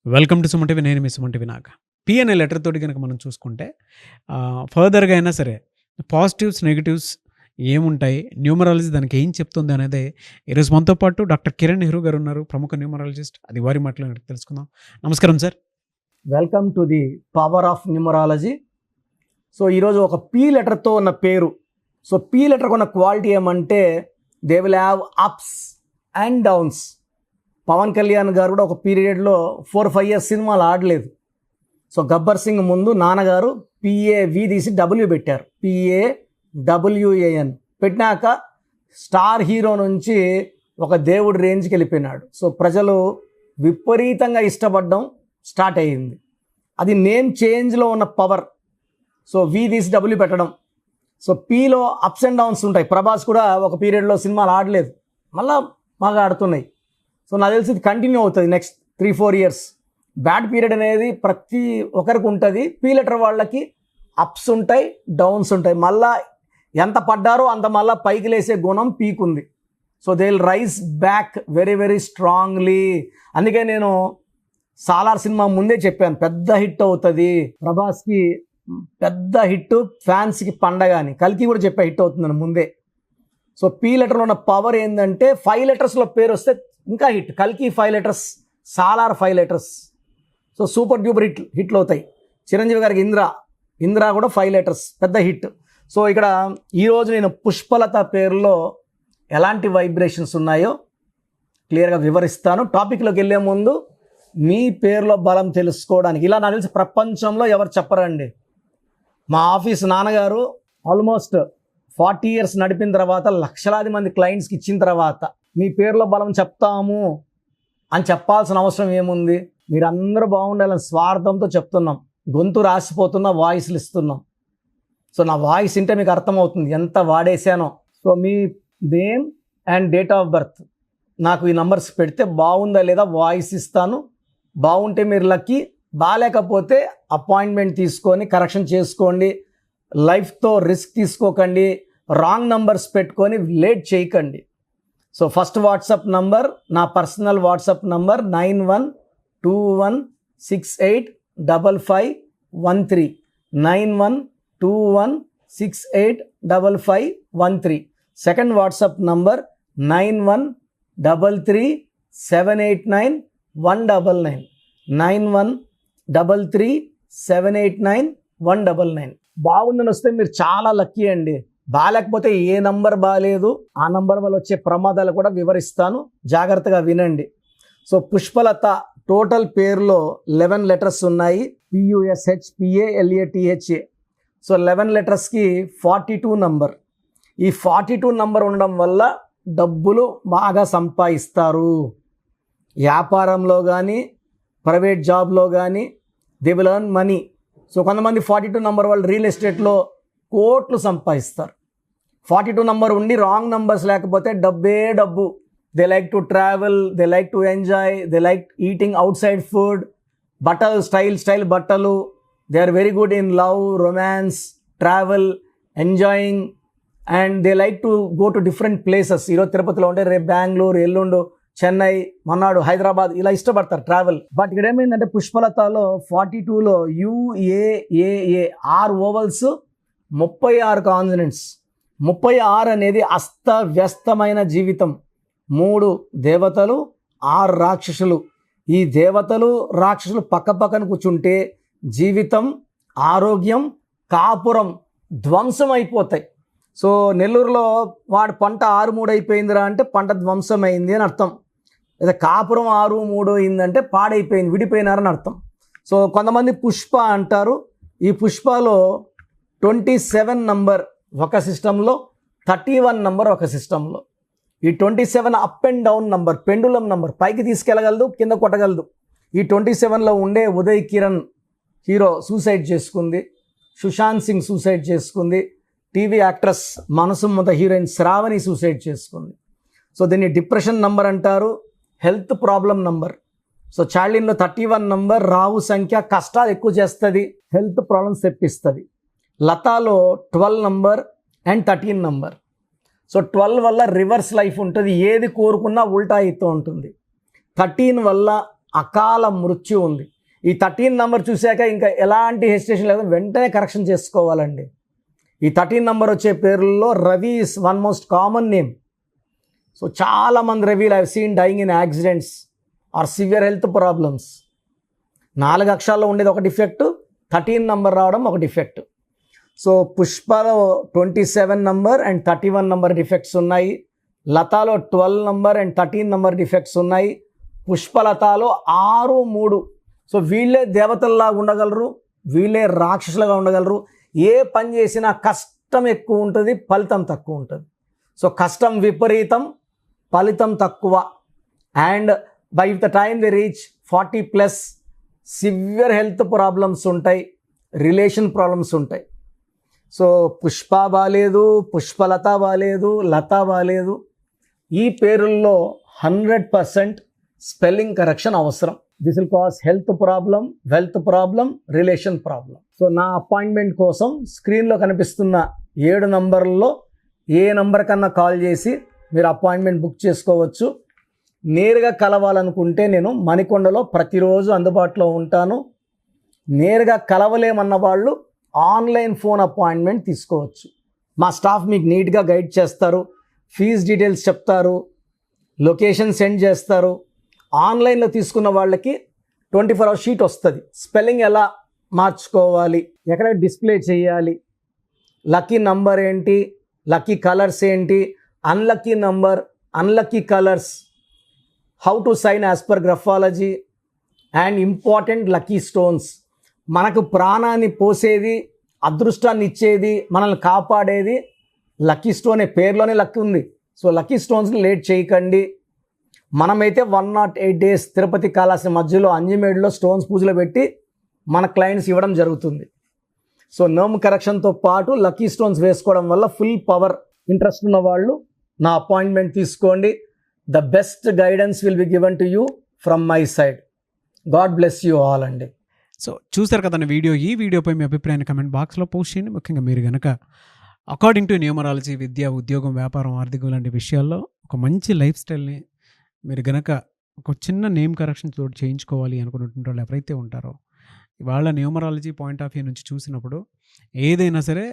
Welcome to Suman TV. నేను మీ Suman TV నాగ. P అనే letter తోటి గనక మనం చూసుకుంటే ఫర్దర్‌గా అయినా సరే పాజిటివ్స్, నెగెటివ్స్ ఏముంటాయి? న్యూమరాలజీ దానికి ఏం చెప్తుంది అనేది ఈరోజు మనతో పాటు డాక్టర్ కిరణ్ నెహ్రూ గారు ఉన్నారు. ప్రముఖ న్యూమరాలజిస్ట్. అది వారి మాటలో తెలుసుకుందాం. నమస్కారం sir. Welcome to the power of numerology. So ఈరోజు ఒక పీ లెటర్తో ఉన్న పేరు. సో పీ లెటర్కి ఉన్న క్వాలిటీ ఏమంటే they will have ups and downs. Pawan Kalyan గారు కూడా ఒక పీరియడ్లో 4-5 years సినిమాలు ఆడలేదు. సో గబ్బర్ సింగ్ ముందు నాన్నగారు పిఏవి తీసి డబ్ల్యూ పెట్టారు. PAWAN పెట్టినాక స్టార్ హీరో నుంచి ఒక దేవుడి రేంజ్కి వెళ్ళిపోయినాడు. సో ప్రజలు విపరీతంగా ఇష్టపడడం స్టార్ట్ అయ్యింది. అది నేమ్ చేంజ్లో ఉన్న పవర్. సో వి తీసి డబ్ల్యూ పెట్టడం. సో పీలో అప్స్ అండ్ డౌన్స్ ఉంటాయి. ప్రభాస్ కూడా ఒక పీరియడ్లో సినిమాలు ఆడలేదు, మళ్ళా బాగా ఆడుతున్నాయి. సో నాకు తెలిసి ఇది కంటిన్యూ అవుతుంది నెక్స్ట్ 3-4 years. బ్యాడ్ పీరియడ్ అనేది ప్రతి ఒక్కరికి ఉంటుంది. పీ లెటర్ వాళ్ళకి అప్స్ ఉంటాయి, డౌన్స్ ఉంటాయి. మళ్ళా ఎంత పడ్డారో అంత మళ్ళీ పైకి లేసే గుణం పీకుంది. So they will rise back very very strongly. అందుకే నేను సాలార్ సినిమా ముందే చెప్పాను, పెద్ద హిట్ అవుతుంది, ప్రభాస్కి పెద్ద హిట్, ఫ్యాన్స్కి పండగ అని. కల్కి కూడా చెప్పా హిట్ అవుతుందని ముందే. సో పీ లెటర్లో ఉన్న పవర్ ఏంటంటే 5 letersలో పేరు వస్తే ఇంకా హిట్. కల్కి 5 letters, Salaar 5 letters. So super duper హిట్లు అవుతాయి. చిరంజీవి గారికి ఇంద్ర కూడా 5 letters, పెద్ద హిట్. సో ఇక్కడ ఈరోజు నేను పుష్పలత పేరులో ఎలాంటి వైబ్రేషన్స్ ఉన్నాయో క్లియర్గా వివరిస్తాను. టాపిక్లోకి వెళ్ళే ముందు మీ పేరులో బలం తెలుసుకోవడానికి, ఇలా నాకు తెలిసి ప్రపంచంలో ఎవరు చెప్పరండి. మా ఆఫీస్ నాన్నగారు ఆల్మోస్ట్ 40 years నడిపిన తర్వాత, లక్షలాది మంది క్లయింట్స్కి ఇచ్చిన తర్వాత మీ పేరులో బలం చెప్తాము అని చెప్పాల్సిన అవసరం ఏముంది? మీరందరూ బాగుండాలని స్వార్థంతో చెప్తున్నాం. గొంతు రాసిపోతున్నా, వాయిస్లు ఇస్తున్నాం. సో నా వాయిస్ వింటే మీకు అర్థమవుతుంది ఎంత వాడేశానో. సో మీ name and date of birth నాకు ఈ నంబర్స్ పెడితే బాగుందా లేదా వాయిస్ ఇస్తాను. బాగుంటే మీరు లక్కీ, బాగాలేకపోతే అపాయింట్మెంట్ తీసుకొని కరెక్షన్ చేసుకోండి. లైఫ్తో రిస్క్ తీసుకోకండి. రాంగ్ నంబర్స్ పెట్టుకొని లేట్ చేయకండి. సో ఫస్ట్ వాట్సాప్ నంబర్, నా personal WhatsApp number 9121685513, 9121685513. Second WhatsApp number 9133789199, 9133789199. బాగుందని వస్తే మీరు చాలా లక్కీ అండి. బాగాలేకపోతే ఏ నంబర్ బాగాలేదు, ఆ నంబర్ వల్ల వచ్చే ప్రమాదాలు కూడా వివరిస్తాను, జాగ్రత్తగా వినండి. సో పుష్పలత టోటల్ పేరులో 11 letters ఉన్నాయి. PUSHPALATHA. So 11 letersకి 42 number. ఈ 42 నంబర్ ఉండడం వల్ల డబ్బులు బాగా సంపాదిస్తారు. వ్యాపారంలో కానీ ప్రైవేట్ జాబ్లో కానీ they will earn money. So కొంతమంది 42 నంబర్ వాళ్ళు రియల్ ఎస్టేట్లో కోట్లు సంపాదిస్తారు. 42 నంబర్ ఉండి రాంగ్ నంబర్స్ లేకపోతే డబ్బే డబ్బు. They like to travel, they like to enjoy, they like eating outside food, బట్టలు స్టైల్ బట్టలు. They are very good in love, romance, travel, enjoying, and they like to go to different places. ఈరోజు తిరుపతిలో ఉంటే రేపు బెంగళూరు, ఎల్లుండు చెన్నై, మన్నాడు హైదరాబాద్, ఇలా ఇష్టపడతారు travel. But ఇక్కడ ఏమైందంటే పుష్పలతలో 42లో UAAA 6 ఓవల్స్, 36 కాన్సనెంట్స్. 36 అనేది అస్తవ్యస్తమైన జీవితం. 3 దేవతలు, 6 రాక్షసులు. ఈ దేవతలు రాక్షసులు పక్క పక్కన కూర్చుంటే జీవితం, ఆరోగ్యం, కాపురం ధ్వంసం అయిపోతాయి. సో నెల్లూరులో వాడు పంట 6-3 అయిపోయిందిరా అంటే పంట ధ్వంసం అయింది అని అర్థం. లేదా కాపురం 6-3 అయిందంటే పాడైపోయింది, విడిపోయినారని అర్థం. సో కొంతమంది పుష్ప అంటారు. ఈ పుష్పలో 27 నంబర్ ఒక సిస్టంలో, 31 నంబర్ ఒక సిస్టంలో. ఈ 27 up and down number, pendulum number, పైకి తీసుకెళ్ళగలదు, కింద కొట్టగలదు. ఈ 27లో ఉండే ఉదయ్ కిరణ్ హీరో సూసైడ్ చేసుకుంది, సుశాంత్ సింగ్ సూసైడ్ చేసుకుంది, టీవీ యాక్ట్రెస్ మనసుమత హీరోయిన్ శ్రావణి సూసైడ్ చేసుకుంది. సో దీన్ని డిప్రెషన్ నంబర్ అంటారు, హెల్త్ ప్రాబ్లం నంబర్. సో చార్లిన్లో 31 నంబర్ రావు సంఖ్య, కష్టాలు ఎక్కువ చేస్తుంది, హెల్త్ ప్రాబ్లమ్స్ తెప్పిస్తుంది. లతాలో 12 నంబర్ అండ్ 13 నంబర్. సో 12 వల్ల రివర్స్ లైఫ్ ఉంటుంది, ఏది కోరుకున్నా ఉల్టా అవుతూ ఉంటుంది. 13 వల్ల అకాల మృత్యు ఉంది. ఈ 13 నంబర్ చూశాక ఇంకా ఎలాంటి హెసిటేషన్ లేదు, వెంటనే కరెక్షన్ చేసుకోవాలండి. ఈ 13 నంబర్ వచ్చే పేర్లలో Ravi is one most common name. So చాలామంది రవిలు I seen dying in accidents or severe health problems. 4 అక్షరాల్లో ఉండేది ఒక డిఫెక్ట్, 13 నంబర్ రావడం ఒక డిఫెక్ట్. సో పుష్పలో 27 నంబర్ అండ్ 31 నంబర్ డిఫెక్ట్స్ ఉన్నాయి. లతాలో 12 నంబర్ అండ్ 13 నంబర్ డిఫెక్ట్స్ ఉన్నాయి. పుష్పలతాలో 6, 3. సో వీళ్ళే దేవతల్లాగా ఉండగలరు, వీళ్ళే రాక్షసులుగా ఉండగలరు. ఏ పని చేసినా కష్టం ఎక్కువ ఉంటుంది, ఫలితం తక్కువ ఉంటుంది. సో కష్టం విపరీతం, ఫలితం తక్కువ. And by the time they reach 40+ severe health problems ఉంటాయి, రిలేషన్ ప్రాబ్లమ్స్ ఉంటాయి. సో పుష్ప బాలేదు, పుష్పలత బాలేదు, లత బాలేదు. ఈ పేరుల్లో 100% స్పెల్లింగ్ కరెక్షన్ అవసరం. This will cause health problem, wealth problem, relation problem. So నా అపాయింట్మెంట్ కోసం స్క్రీన్లో కనిపిస్తున్న 7 నంబర్లలో ఏ నంబర్ కన్నా కాల్ చేసి మీరు అపాయింట్మెంట్ బుక్ చేసుకోవచ్చు. నేరుగా కలవాలనుకుంటే నేను మణికొండలో ప్రతిరోజు అందుబాటులో ఉంటాను. నేరుగా కలవలేమన్న వాళ్ళు ఆన్లైన్ ఫోన్ అపాయింట్మెంట్ తీసుకోవచ్చు. మా స్టాఫ్ మీకు నీట్గా గైడ్ చేస్తారు, ఫీజ్ డీటెయిల్స్ చెప్తారు, లొకేషన్ సెండ్ చేస్తారు. ఆన్లైన్లో తీసుకున్న వాళ్ళకి 24 hours షీట్ వస్తుంది. స్పెల్లింగ్ ఎలా మార్చుకోవాలి, ఎక్కడ డిస్ప్లే చేయాలి, లక్కీ నంబర్ ఏంటి, లక్కీ కలర్స్ ఏంటి, unlucky number, unlucky colours, how to sign as per graphology and important lucky stones. మనకు ప్రాణాన్ని పోసేది, అదృష్టాన్ని ఇచ్చేది, మనల్ని కాపాడేది లక్కీ స్టోన్. పేరులోనే లక్కీ ఉంది. సో లక్కీ స్టోన్స్ని లేట్ చేయకండి. మనమైతే 108 days తిరుపతి కాళహస్తి మధ్యలో అంజిమేడ్లో స్టోన్స్ పూజలు పెట్టి మన క్లయింట్స్ ఇవ్వడం జరుగుతుంది. సో నోమ్ కరెక్షన్తో పాటు లక్కీ స్టోన్స్ వేసుకోవడం వల్ల ఫుల్ పవర్. ఇంట్రెస్ట్ ఉన్న వాళ్ళు నా అపాయింట్మెంట్ తీసుకోండి. The best guidance will be given to you from my side. God bless you all అండి. సో చూసారు కదండి వీడియో. ఈ వీడియోపై మీ అభిప్రాయాన్ని కమెంట్ బాక్స్లో పోస్ట్ చేయండి. ముఖ్యంగా మీరు కనుక అకార్డింగ్ టు న్యూమరాలజీ విద్య, ఉద్యోగం, వ్యాపారం, ఆర్థికం లాంటి విషయాల్లో ఒక మంచి లైఫ్ స్టైల్ని మీరు కనుక ఒక చిన్న నేమ్ కరెక్షన్ తోటి చేయించుకోవాలి అనుకున్నటువంటి వాళ్ళు ఎవరైతే ఉంటారో, ఇవాళ న్యూమరాలజీ పాయింట్ ఆఫ్ వ్యూ నుంచి చూసినప్పుడు ఏదైనా సరే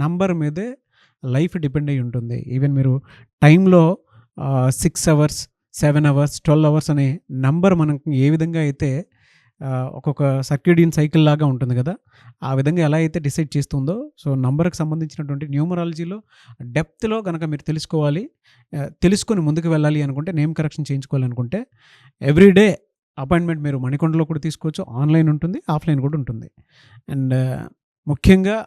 నంబర్ మీదే లైఫ్ డిపెండ్ అయి ఉంటుంది. ఈవెన్ మీరు టైంలో 6 hours, 7 hours, 12 hours అనే నంబర్ మనకు ఏ విధంగా అయితే ఒక్కొక్క సర్క్యూడియన్ సైకిల్ లాగా ఉంటుంది కదా, ఆ విధంగా ఎలా అయితే డిసైడ్ చేస్తుందో, సో నంబర్కి సంబంధించినటువంటి న్యూమరాలజీలో డెప్త్లో కనుక మీరు తెలుసుకొని ముందుకు వెళ్ళాలి అనుకుంటే, నేమ్ కరెక్షన్ చేయించుకోవాలనుకుంటే ఎవ్రీడే అపాయింట్మెంట్ మీరు మణికొండలో కూడా తీసుకోవచ్చు. ఆన్లైన్ ఉంటుంది, ఆఫ్లైన్ కూడా ఉంటుంది. అండ్ ముఖ్యంగా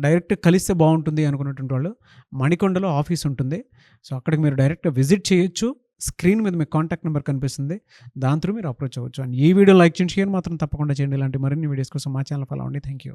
డైరెక్ట్ కలిస్తే బాగుంటుంది అనుకున్నటువంటి వాళ్ళు మణికొండలో ఆఫీస్ ఉంటుంది. సో అక్కడికి మీరు డైరెక్ట్గా విజిట్ చేయొచ్చు. స్క్రీన్ మీద మీకు కాంటాక్ట్ నెంబర్ కనిపిస్తుంది, దాంతో మీరు అప్రోచ్ అవ్వచ్చు. అండ్ ఈ వీడియో లైక్ చేయండి, షేర్ మాత్రం తప్పకుండా చేయండి. ఇలాంటి మరిన్ని వీడియోస్ కోసం మా ఛానల్ ఫాలో అవ్వండి. Thank you.